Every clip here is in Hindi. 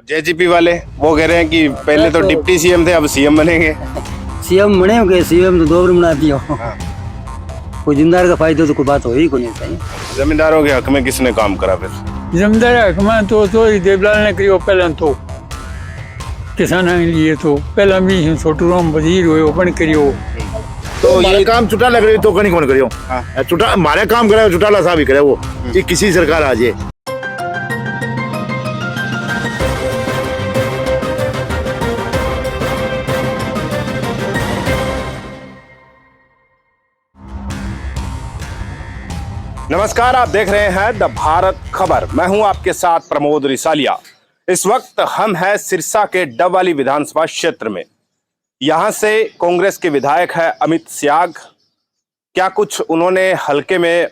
जेजेपी वाले वो कह रहे हैं कि पहले तो डिप्टी सीएम थे, अब सीएम बनेंगे। सीएम बने हो गए, सीएम तो 2 बार बना दिया। कोई जिम्मेदार का फायदा तो कोई बात हो ही को नहीं चाहिए। जमींदारों के हक में किसने काम करा फिर? जमींदार हक में तो देवलाल ने करियो पहले तो किसानों के लिए तो पहला भी छोटू राम वजीर हुए ओपन करियो। तो ये काम चुटाला करे तो कहीं कौन करियो? चुटा हमारे काम करे चुटाला साहब ही करे वो, ये किसी सरकार आ जाए। नमस्कार, आप देख रहे हैं द भारत खबर। मैं हूं आपके साथ प्रमोद रिसालिया। इस वक्त हम हैं सिरसा के डबवाली विधानसभा क्षेत्र में। यहां से कांग्रेस के विधायक है अमित स्याग। क्या कुछ उन्होंने हल्के में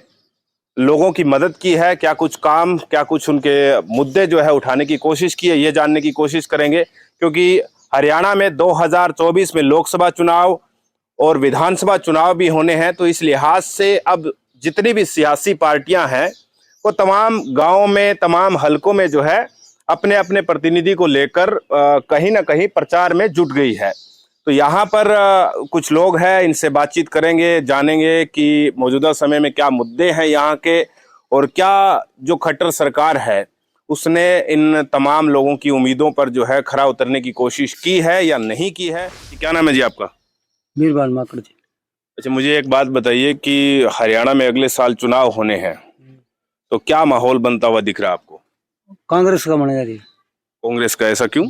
लोगों की मदद की है, क्या कुछ काम, क्या कुछ उनके मुद्दे जो है उठाने की कोशिश की है, ये जानने की कोशिश करेंगे। क्योंकि हरियाणा में 2024 में लोकसभा चुनाव और विधानसभा चुनाव भी होने हैं, तो इस लिहाज से अब जितनी भी सियासी पार्टियां हैं वो तमाम गांवों में, तमाम हलकों में जो है अपने अपने प्रतिनिधि को लेकर कहीं ना कहीं प्रचार में जुट गई है। तो यहाँ पर कुछ लोग हैं, इनसे बातचीत करेंगे, जानेंगे कि मौजूदा समय में क्या मुद्दे हैं यहाँ के, और क्या जो खट्टर सरकार है उसने इन तमाम लोगों की उम्मीदों पर जो है खरा उतरने की कोशिश की है या नहीं की है। क्या नाम है जी आपका? बीरबाल माकड़ जी। अच्छा, मुझे एक बात बताइए कि हरियाणा में अगले साल चुनाव होने हैं, तो क्या माहौल बनता हुआ दिख रहा है आपको? कांग्रेस का बनेगा जी। कांग्रेस का? ऐसा क्यों?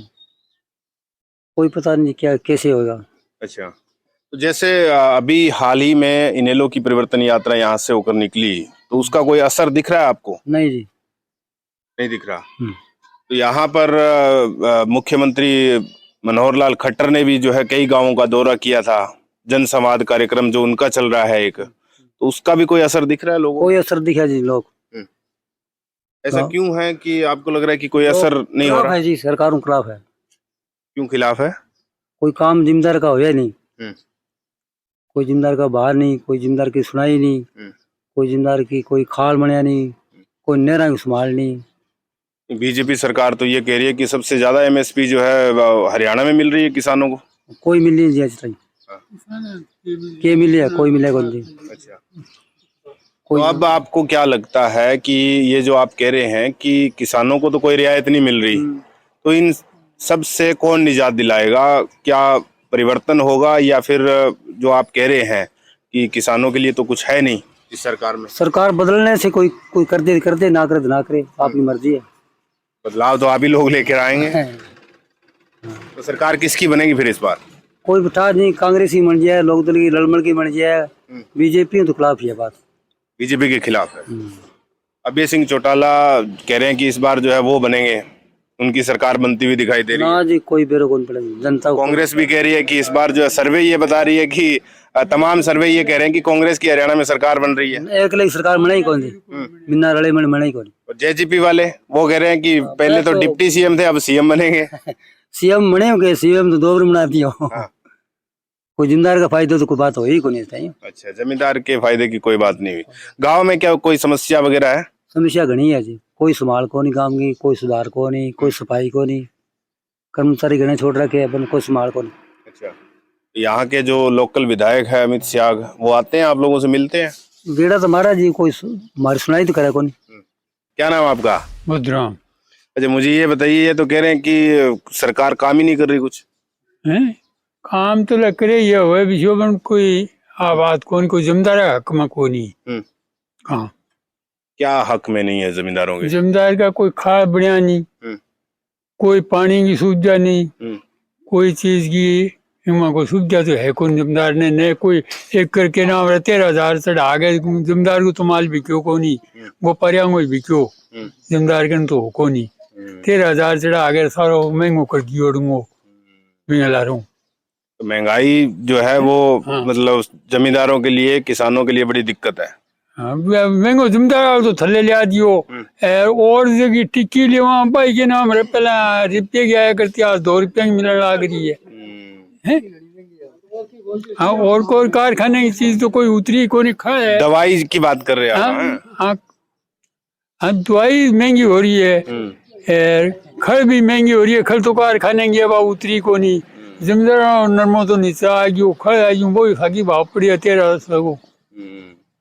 कोई पता नहीं क्या कैसे होगा। अच्छा, तो जैसे अभी हाल ही में इनेलो की परिवर्तन यात्रा यहाँ से होकर निकली, तो उसका कोई असर दिख रहा है आपको? नहीं जी, नहीं दिख रहा। तो यहाँ पर मुख्यमंत्री मनोहर लाल खट्टर ने भी जो है कई गांवों का दौरा किया था, जन संवाद कार्यक्रम जो उनका चल रहा है एक, तो उसका भी कोई असर दिख रहा है लोगों को? कोई असर दिखा जी लोग। ऐसा क्यों है कि आपको लग रहा है कि कोई असर नहीं हो रहा है जी, सरकारों के खिलाफ है। क्यों खिलाफ है? कोई काम जिम्मेदार का होया नहीं, हम्म। कोई जिम्मेदार का बाहर नहीं, कोई जिम्मेदार की सुनाई नहीं, कोई जिम्मेदार की कोई खाल बनया नहीं, कोई नहरा की संभाल नहीं। बीजेपी सरकार तो ये कह रही है कि सबसे ज्यादा एमएसपी जो है हरियाणा में मिल रही है किसानों को। कोई मिल नहीं जी, आज तक के मिले, कोई मिले कौन जी। अच्छा, तो अब आपको क्या लगता है कि ये जो आप कह रहे हैं कि किसानों को तो कोई रियायत नहीं मिल रही, तो इन सब से कौन निजात दिलाएगा? क्या परिवर्तन होगा, या फिर जो आप कह रहे हैं कि किसानों के लिए तो कुछ है नहीं इस सरकार में? सरकार बदलने से कोई कर दे, ना करे ना करे, आपकी मर्जी है। बदलाव तो आप ही लोग लेकर आएंगे। तो सरकार किसकी बनेगी फिर इस बार? कोई बिठा नहीं, कांग्रेस ही बन जाए, लोक दल की लड़मड़ की बन जाए, बीजेपी तो खिलाफ ही है बात। बीजेपी के खिलाफ है। अभय सिंह चौटाला कह रहे हैं कि इस बार जो है वो बनेंगे, उनकी सरकार बनती हुई दिखाई दे रही है। ना जी, कोई बेरो कौन पड़ेगी जनता को। कांग्रेस भी कह रही है कि इस बार जो है सर्वे ये बता रही है कि तमाम सर्वे ये कह रहे हैं कि कांग्रेस की हरियाणा में सरकार बन रही है। एक लाख सरकार बने ही कौन जी, बिना रले मन बने ही कौन। और जेजेपी वाले वो कह रहे हैं कि पहले तो डिप्टी सीएम थे, अब सीएम बनेंगे। सीएम बने हो गए, सीएम तो 2 बार बना दिया। कोई जिम्मेदार का फायदा तो कोई बात हो ही को नहीं चाहिए। अच्छा, जमींदार के फायदे की कोई बात नहीं हुई। गांव में क्या कोई समस्या वगैरह है? समस्या घनी है जी, कोई संभाल को नहीं काम की, कोई सुधार को नहीं, कोई सफाई को नहीं, कर्मचारी घने छोड़ रखे अपन, कोई संभाल को नहीं। अच्छा, यहाँ के जो लोकल विधायक है अमित स्याग, वो आते हैं आप लोगों से मिलते हैं? बेड़ा तो हमारा जी, कोई हमारी सुनाई तो करे को नहीं। क्या नाम है आपका? बुद्धराम। अच्छा, मुझे ये बताइए, ये तो कह रहे हैं कि सरकार काम ही नहीं कर रही कुछ है काम तो लग करे ये हुए विशोभन कोई आबाद कौन, कोई जमींदार हक में को नहीं। हाँ, क्या हक में नहीं है जमींदारों के? जमींदार का कोई खाद बढ़िया नहीं, कोई पानी की सुविधा नहीं, कोई चीज की इनमें कोई सुविधा तो है कौन जमींदार ने। न कोई एक करके नाम 13,000 चढ़ा गए जमींदार को, तो माल बिक्यो को नहीं, वो पर्यांगो बिक्यो जमींदार के तो को नहीं। 13,000 चढ़ा गए, सारा महंगो कर दियो मिला रहा हूँ। महंगाई जो है वो मतलब जमींदारों के लिए, किसानों के लिए बड़ी दिक्कत है। महंगो जमींदार तो थल्ले लिया दियो, और जगह टिक्की ले भाई के नाम पहला रुपये की आया करती, आज 2 रुपये की मिलने लग रही है। हाँ, और कोई कारखाने की चीज तो कोई उतरी को नहीं खाए। दवाई की बात कर रहे हैं आप? हाँ, दवाई महंगी हो रही है, खल भी महंगी हो रही है। खल तो कारखाने की अब उतरी को नहीं, जमींदार नरमो तो नीचे आ गयो, खल आ गयो, वो खाकी भाव पड़ी है 13 को।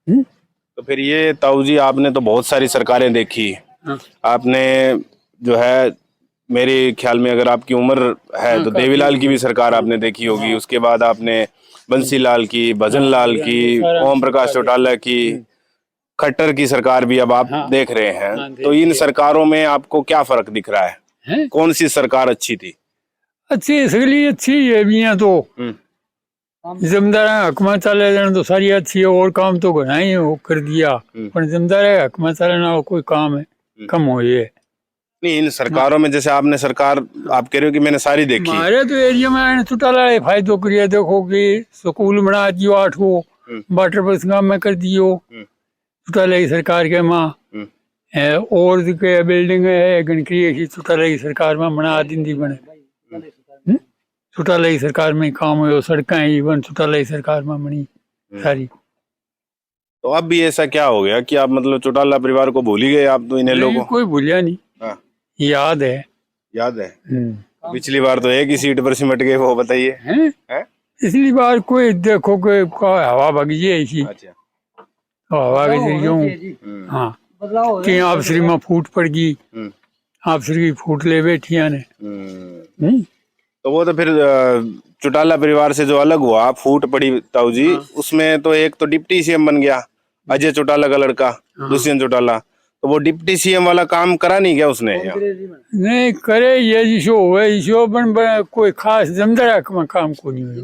तो फिर ये ताऊ जी, आपने तो बहुत सारी सरकारें देखी। आपने जो है, मेरे ख्याल में अगर आपकी उम्र है तो देवीलाल की भी सरकार आपने देखी होगी, उसके बाद आपने बंसीलाल की, भजनलाल की, ओम प्रकाश चौटाला की, खट्टर की सरकार भी अब आप देख रहे हैं। तो इन सरकारों में आपको क्या फर्क दिख रहा है? कौन सी सरकार अच्छी थी? अच्छी सगली अच्छी है भी तो जमींदार हक में चले जाने तो सारी अच्छी है, और काम तो घना ही वो कर दिया, पर जमींदार हक में चले ना कोई काम है कम हो ये। नहीं, इन सरकारों में जैसे आपने सरकार, आप कह रहे हो कि मैंने सारी देखी। हमारे तो एरिया में चौटाला फायदो करिए, देखो कि स्कूल बना दियो 8 को, वाटर बस काम में कर दियो चौटाला की सरकार के माँ, और के बिल्डिंग है गणक्रिय चौटाला की सरकार में बना दी बने, चौटाला की सरकार में काम हो, सड़कें इवन चौटाला की सरकार में बनी सारी। तो अब भी ऐसा क्या हो गया कि आप मतलब चौटाला परिवार को भूल ही गए आप? तो इन्हें लोगों कोई भूलिया नहीं, याद है। याद है? पिछली बार तो एक ही सीट पर सिमट गए, वो बताइए। पिछली बार कोई देखो कि हवा भगी है इसी। अच्छा, हवा के जरिए हाँ कि आप श्री में फूट पड़ गई, आप श्री फूट ले बैठिया ने। तो वो तो फिर चौटाला परिवार से जो अलग हुआ, फूट पड़ी ताऊ जी, उसमें तो एक तो डिप्टी सीएम बन गया अजय चौटाला का लड़का दुष्यंत चौटाला, तो वो डिप्टी सीएम वाला काम करा नहीं क्या उसने? नहीं करे ये जिसो हुए जिसो बन कोई खास जमींदार हक में काम को नहीं हुआ।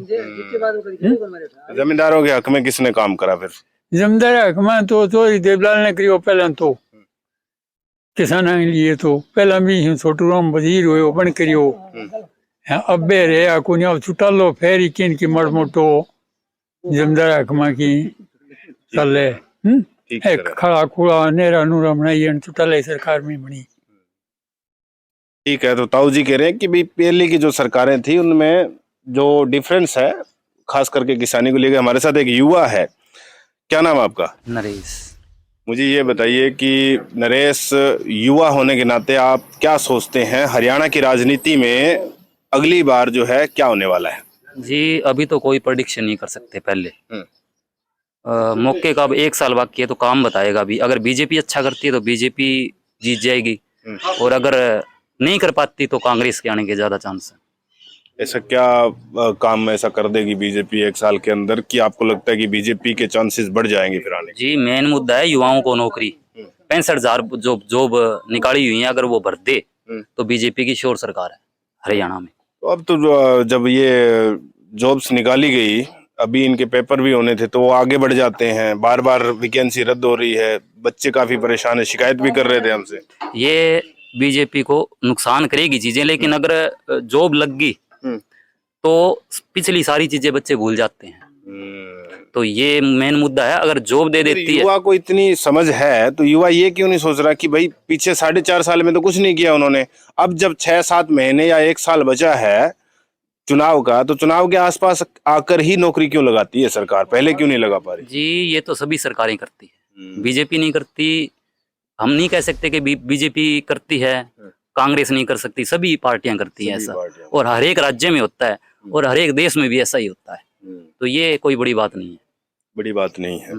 जमींदारों के हक में किसने काम करा फिर? जमींदार हक में तो देवलाल ने करियो पहले तो किसाना के लिए, तो पहला भी छोटू राम वजीर हुए बन करियो, अबे रे को नहीं चुटालो फेरी किन की मड़ मोटो जमींदार हक में की चले। एक खड़ा खुड़ा नेरा नूरा बनाई चौटाला सरकार में बनी। ठीक है, तो ताऊ जी कह रहे हैं कि भाई पहले की जो सरकारें थी उनमें जो डिफरेंस है खास करके किसानी को लेकर। हमारे साथ एक युवा है, क्या नाम है आपका? नरेश। मुझे ये बताइए कि नरेश, युवा होने के नाते आप क्या सोचते हैं हरियाणा की राजनीति में अगली बार जो है क्या होने वाला है? जी अभी तो कोई प्रेडिक्शन नहीं कर सकते, पहले मौके का अब 1 साल बाकी है तो काम बताएगा। अभी अगर बीजेपी अच्छा करती है तो बीजेपी जीत जाएगी, और अगर नहीं कर पाती तो कांग्रेस के आने के ज्यादा चांस है। ऐसा क्या काम ऐसा कर देगी बीजेपी 1 साल के अंदर कि आपको लगता है कि बीजेपी के चांसेस बढ़ जाएंगे फिर आने? जी मेन मुद्दा है युवाओं को नौकरी, 65,000 जॉब निकाली हुई है, अगर वो भर दे तो बीजेपी की श्योर सरकार है हरियाणा में। तो अब तो जब ये जॉब्स निकाली गई, अभी इनके पेपर भी होने थे तो वो आगे बढ़ जाते हैं, बार बार वैकेंसी रद्द हो रही है, बच्चे काफी परेशान है, शिकायत भी कर रहे थे हमसे। ये बीजेपी को नुकसान करेगी चीजें, लेकिन अगर जॉब लग गई तो पिछली सारी चीजें बच्चे भूल जाते हैं, तो ये मेन मुद्दा है। अगर जॉब दे देती है, युवा को इतनी समझ है तो युवा ये क्यों नहीं सोच रहा कि भाई पीछे 4.5 साल में तो कुछ नहीं किया उन्होंने, अब जब 6-7 महीने या 1 साल बचा है चुनाव का, तो चुनाव के आसपास आकर ही नौकरी क्यों लगाती है सरकार? पहले क्यों नहीं लगा पा रही? जी ये तो सभी सरकारें करती है, बीजेपी नहीं करती। हम नहीं कह सकते कि बीजेपी करती है, कांग्रेस नहीं कर सकती, सभी पार्टियां करती हैं ऐसा, और हर एक राज्य में होता है और हर एक देश में भी ऐसा ही होता है, तो ये कोई बड़ी बात नहीं है। बड़ी बात नहीं है।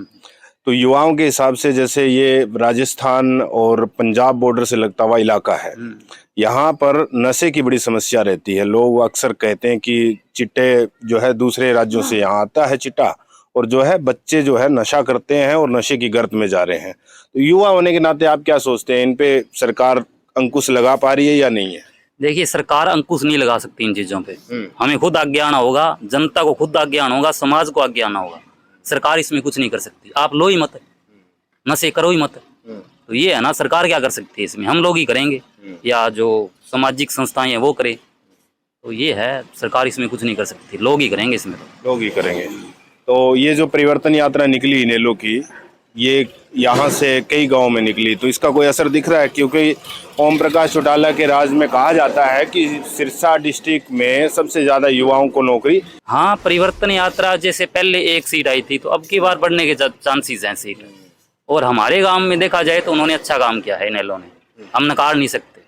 तो युवाओं के हिसाब से जैसे ये राजस्थान और पंजाब बॉर्डर से लगता हुआ इलाका है, यहाँ पर नशे की बड़ी समस्या रहती है। लोग अक्सर कहते हैं कि चिट्टे जो है दूसरे राज्यों से यहाँ आता है चिट्टा, और जो है बच्चे जो है नशा करते हैं और नशे की गर्त में जा रहे हैं। तो युवा होने के नाते आप क्या सोचते हैं, इन पे सरकार अंकुश लगा पा रही है या नहीं है? देखिए सरकार अंकुश नहीं लगा सकती इन चीजों पे, हमें खुद आगे आना होगा, जनता को खुद आगे आना होगा, समाज को आगे आना होगा। सरकार इसमें कुछ नहीं कर सकती। आप लो ही मत, नशे करो ही मत, तो ये है ना, सरकार क्या कर सकती है इसमें? हम लोग ही करेंगे या जो सामाजिक संस्थाएं हैं वो करें, तो ये है, सरकार इसमें कुछ नहीं कर सकती, लोग ही करेंगे इसमें, तो लोग ही करेंगे। तो ये जो परिवर्तन यात्रा निकली इनेलो की, ये यहाँ से कई गांव में निकली, तो इसका कोई असर दिख रहा है? क्योंकि ओम प्रकाश चौटाला के राज में कहा जाता है कि सिरसा डिस्ट्रिक्ट में सबसे ज्यादा युवाओं को नौकरी। हाँ परिवर्तन यात्रा, जैसे पहले 1 सीट आई थी तो अब की बार बढ़ने के चांसेस हैं सीट, और हमारे गांव में देखा जाए तो उन्होंने अच्छा काम किया है इनेलो ने, हम नकार नहीं सकते।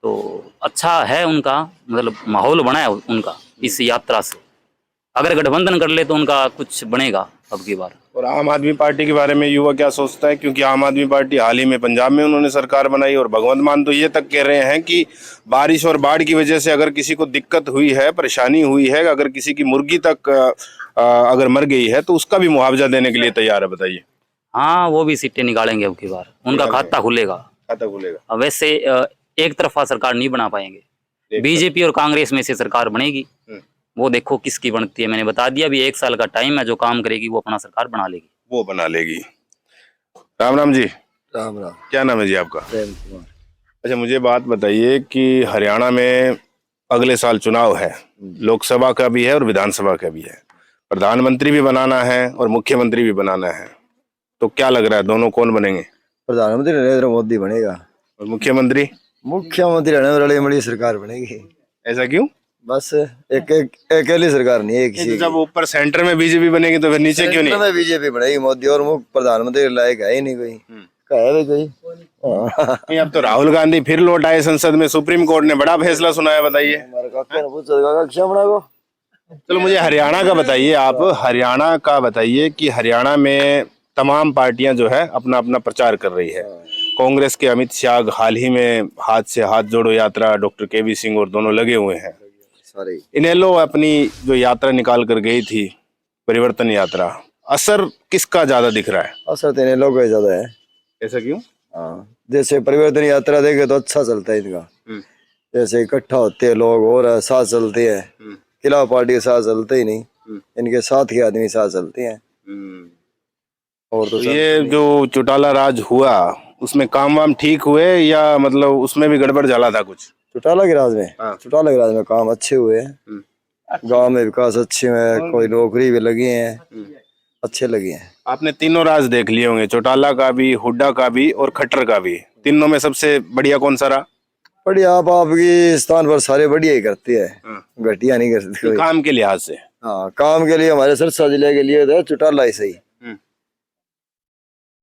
तो अच्छा है उनका, मतलब माहौल बना है उनका इस यात्रा से। अगर गठबंधन कर ले तो उनका कुछ बनेगा अब की बार। और आम आदमी पार्टी के बारे में युवा क्या सोचता है? क्योंकि आम आदमी पार्टी हाल ही में पंजाब में उन्होंने सरकार बनाई और भगवंत मान तो ये तक कह रहे हैं कि बारिश और बाढ़ की वजह से अगर किसी को दिक्कत हुई है, परेशानी हुई है, अगर किसी की मुर्गी तक अगर मर गई है तो उसका भी मुआवजा देने के लिए तैयार है। बताइए। हाँ, वो भी सीटें निकालेंगे अब की बार, उनका खाता खुलेगा। खाता खुलेगा। अब वैसे एक तरफा सरकार नहीं बना पाएंगे, बीजेपी और कांग्रेस में से सरकार बनेगी। वो देखो किसकी बनती है। मैंने बता दिया अभी 1 साल का टाइम है, जो काम करेगी वो अपना सरकार बना लेगी। वो बना लेगी। राम राम जी। राम राम। क्या नाम है जी आपका? प्रेम कुमार। अच्छा, मुझे बात बताइए कि हरियाणा में अगले साल चुनाव है, लोकसभा का भी है और विधानसभा का भी है। प्रधानमंत्री भी बनाना है और मुख्यमंत्री भी बनाना है, तो क्या लग रहा है दोनों कौन बनेंगे? प्रधानमंत्री नरेंद्र मोदी बनेगा और मुख्यमंत्री? मुख्यमंत्री नरेंद्र मोदी सरकार बनेगी। ऐसा क्यों? बस एक अकेली सरकार नहीं है किसी जब ऊपर सेंटर में बीजेपी बनेगी तो फिर नीचे क्यों नहीं? में बीजेपी बनेगी। मोदी और मुख्य प्रधानमंत्री लायक है ही नहीं कोई। है भी कोई? नहीं, अब तो राहुल गांधी फिर लौट आए संसद में, सुप्रीम कोर्ट ने बड़ा फैसला सुनाया। बताइए। चलो मुझे हरियाणा का बताइए, आप हरियाणा का बताइए कि हरियाणा में तमाम पार्टियां जो है अपना अपना प्रचार कर रही है। कांग्रेस के अमित शाह हाल ही में हाथ से हाथ जोड़ो यात्रा, डॉक्टर केवी सिंह और दोनों लगे हुए हैं। इनेलो अपनी जो यात्रा निकाल कर गई थी, परिवर्तन यात्रा, असर किसका ज्यादा दिख रहा है? असर तो इनेलो का ज्यादा है। ऐसा क्यों? हाँ, जैसे परिवर्तन यात्रा देखे तो अच्छा चलता है इनका। जैसे इकट्ठा होते हैं लोग और साथ चलते हैं। खिलाफ पार्टी के साथ चलते ही नहीं, इनके साथ के आदमी साथ चलते हैं। और तो ये जो चौटाला राज हुआ उसमें काम वाम ठीक हुए या मतलब उसमें भी गड़बड़ झाला था कुछ? चौटाला के राज में, हाँ। चौटाला के राज में काम अच्छे हुए हैं। गांव में विकास अच्छे हुए, कोई नौकरी भी लगी है, अच्छे लगे हैं। आपने तीनों राज देख लिए होंगे, चौटाला का भी, हुड्डा का भी और खट्टर का भी। तीनों में सबसे बढ़िया कौन सा रहा? बढ़िया आपकी स्थान पर सारे बढ़िया ही करते हैं, घटिया नहीं करते कोई। काम के लिहाज से? हाँ, काम के लिए हमारे सिरसा जिले के लिए तो चौटाला ही सही।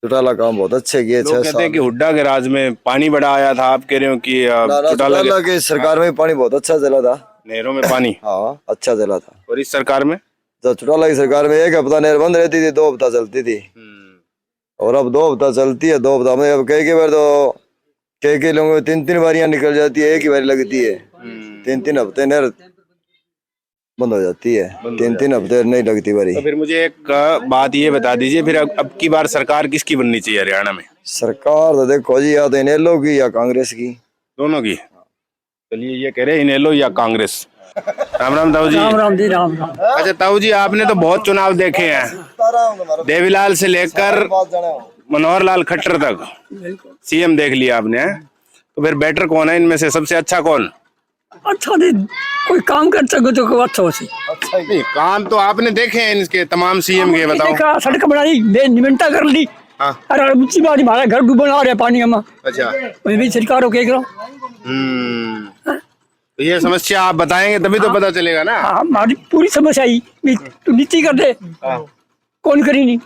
चौटाला काम बहुत अच्छे किए। लोग कहते हैं कि हुड्डा के राज में पानी बड़ा आया था, आप कह रहे हो कि चौटाला के सरकार में पानी बहुत अच्छा चला था, नहरों में पानी। हाँ, अच्छा चला था। और इस सरकार में? तो चौटाला की सरकार में 1 हफ्ता नहर बंद रहती थी, 2 हफ्ता चलती थी। और अब 2 हफ्ता चलती है। 2 हफ्ता में अब कई बार तो कई लोगों में 3-3 बारियां निकल जाती है, एक ही बारी लगती है। 3-3 हफ्ते नहर बंद हो जाती है, 3-3 हफ्ते नहीं लगती बारी। तो फिर मुझे एक बात ये बता दीजिए, फिर अब की बार सरकार किसकी बननी चाहिए हरियाणा में? सरकार तो देखो जी, या तो इनेलो की या कांग्रेस की। दोनों की? चलिए, ये कह रहे इनेलो या कांग्रेस। राम राम ताऊ जी। राम राम जी, राम राम। अच्छा ताऊ जी, आपने तो बहुत चुनाव देखे हैं, देवीलाल से लेकर मनोहर लाल खट्टर तक सीएम देख लिया आपने, तो फिर बेटर कौन है इनमें से? सबसे अच्छा कौन? अच्छा नहीं, कोई काम कर सको तो कोई अच्छा हो सी। नहीं, काम तो आपने देखे हैं इनके तमाम सीएम के, बताओ। देखा, सड़क बनाई, निमंत्रण कर ली। हाँ। अरे मुझी बात, हमारा घर डूबा आ रहा है पानी में। अच्छा। मैं भी सरकार को कह रहा हूँ। तो ये समस्या आप बताएंगे तभी तो पता चलेगा ना। हाँ, हमारी पूरी समस्या आई तू नीति कर दे, कौन करी नहीं।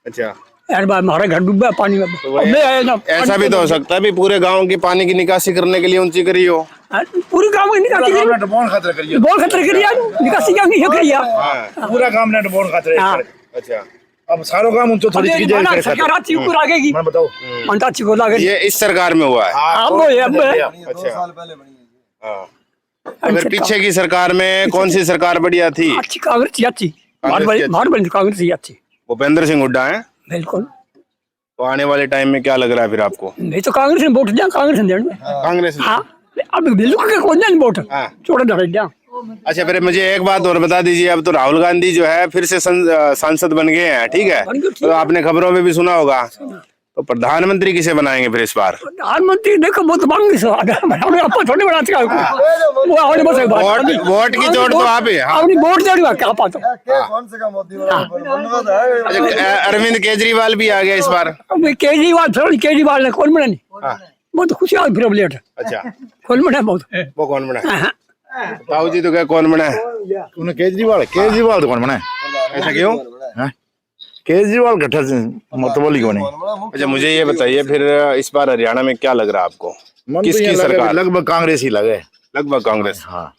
अच्छा। यार बात, हमारा घर डूबा है पानी में। मैं आया ना, ऐसा भी तो हो सकता है भी पूरे गांव की पानी की निकासी करने के लिए ऊंची करी हो। पूरी गांव की निकासी करी, बहुत खतरा करी यार, निकासी क्या नहीं करी यार, पूरा काम ने बहुत खतरे। अच्छा। अब सारो काम उनको थोड़ी सी देर करे। सरकार अच्छी ऊपर आ गई। मैं बताओ, मनता अच्छी को लागेगी। ये इस सरकार में हुआ है? अब अच्छा। हाँ। तो फिर पीछे की सरकार में कौन सी सरकार बढ़िया थी? अच्छी कांग्रेस ही अच्छी, कांग्रेस ही अच्छी। भूपेंद्र सिंह हुड्डा है? बिल्कुल। तो आने वाले टाइम में क्या लग रहा है फिर आपको? नहीं तो कांग्रेस ने वोट दिया, कांग्रेस ने देना। कांग्रेस ने? हाँ, अब बिल्कुल के कौन देना वोट, छोड़ दिया। अच्छा, फिर मुझे एक बात और बता दीजिए, अब तो राहुल गांधी जो है फिर से सांसद बन गए हैं, ठीक है? तो आपने खबरों में भी सुना होगा, तो प्रधानमंत्री किसे बनाएंगे फिर इस बार? प्रधानमंत्री देखो बहुत मांग थोड़ी बना वोट की चोट तो आप ही। अपनी वोट दे क्या पाता। अरविंद केजरीवाल भी आ गया इस बार। केजरीवाल ने कौन बना नहीं, बहुत खुशी आई फिर लेट। अच्छा, कौन बना बहुत, वो कौन बना? ताऊ जी तो क्या कौन बना है? केजरीवाल तो कौन बना है? ऐसा क्यों? केजरीवाल घटा मतबली को नहीं। अच्छा मुझे ये बताइए फिर इस बार हरियाणा में क्या लग रहा है आपको? मन तो किसकी ये लगे, सरकार? लगभग कांग्रेस ही लगे। लगभग कांग्रेस। हाँ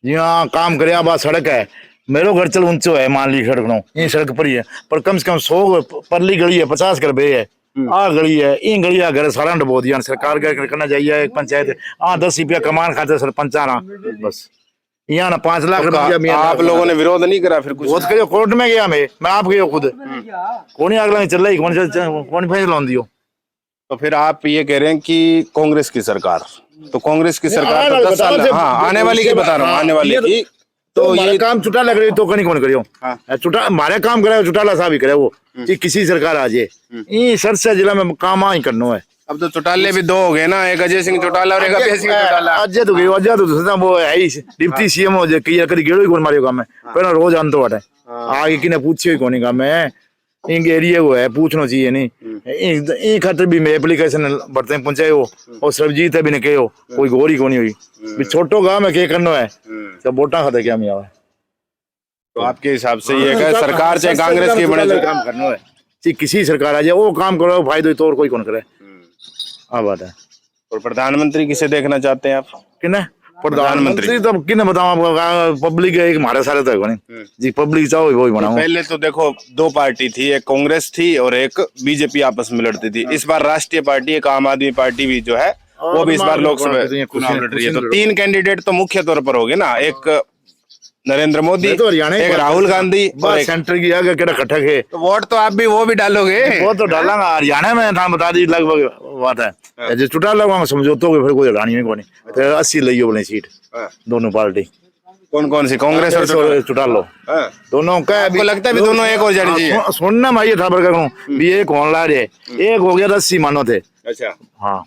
जी हाँ, काम करे। अब सड़क है, मेरो घर चल ऊंचो है, मान ली सड़क नो ये सड़क पर ही है, पर कम से कम 100 परली गली है, 50 कर बे है, आ गली है, इन गली घर सारा डबो दिया सरकार का करना चाहिए। एक पंचायत 10 रुपया कमान खाते सरपंच ना, बस यहाँ ना 5 लाख रुपया। आप लोगों ने विरोध नहीं करा फिर कुछ? बहुत करियो, कोर्ट में गया मैं आप गयो खुद, कौन अगला चल रही कौन फैसला दियो। तो फिर आप ये कह रहे हैं कि कांग्रेस की सरकार, तो कांग्रेस की सरकार तो 10 साल, हाँ आने वाली की बता रहा हूँ, आने वाली की। तो ये काम छुटा लग रही तो कहीं कौन करियो छुटा, हमारे काम करे चुटाला साहब ही करे वो, किसी सरकार आ जाए ये सरसा जिला में काम ही करना है। अब तो चौटाले भी 2 हो गए ना, एक अजय सिंह चौटाला और एक अभय सिंह चौटाला। अजय तो गयो, अजय तो वो है ही डिप्टी सीएम हो जाए, कभी गेड़ो ही कौन मारियो काम है, पहले रोज आनतो हटे आगे किने पूछियो ही कोनी काम है, इनके एरिया को है पूछना चाहिए नहीं। ई खातर भी मैं एप्लीकेशन बरते पहुंचाए हो, और सरबजीत है भी ने कहो कोई गोरी कोनी हुई भी छोटो गांव में के करना है, सब वोटा खाते क्या में आवे। तो आपके हिसाब से ये है सरकार चाहे कांग्रेस की बने काम करना है, चाहे किसी सरकार आ जाए वो काम करो, फायदो तो और कोई कौन करे। हाँ बात है। और प्रधानमंत्री किसे देखना चाहते हैं आप? किन्ने प्रधानमंत्री तो किन्ने बताओ, पब्लिक है हमारे सारे तो है जी, पब्लिक चाहो वही बनाओ। पहले तो देखो 2 पार्टी थी, एक कांग्रेस थी और एक बीजेपी आपस में लड़ती थी। इस बार राष्ट्रीय पार्टी एक आम आदमी पार्टी भी जो है वो भी इस बार लोकसभा चुनाव लड़ रही है। तो 3 कैंडिडेट तो मुख्य तौर पर हो गए ना, एक नरेंद्र मोदी, तो हरियाणा एक राहुल गांधी और एक सेंटर की आगे केड़ा खटक है। तो वोट तो आप भी वो भी डालोगे? वो तो डालांगा हरियाणा में, नाम बता दी लगभग बात है, जो चुटा लगवा समझौतो फिर कोई हड़ानी नहीं कोनी, तो 80 लियो बोले सीट दोनों पार्टी। कौन कौन सी? कांग्रेस और चुटा लो दोनों का। आपको लगता है भी दोनों एक हो जानी चाहिए? सुनना भाई था भी एक होने ला रहे, एक हो गया 80 मानो थे। अच्छा हाँ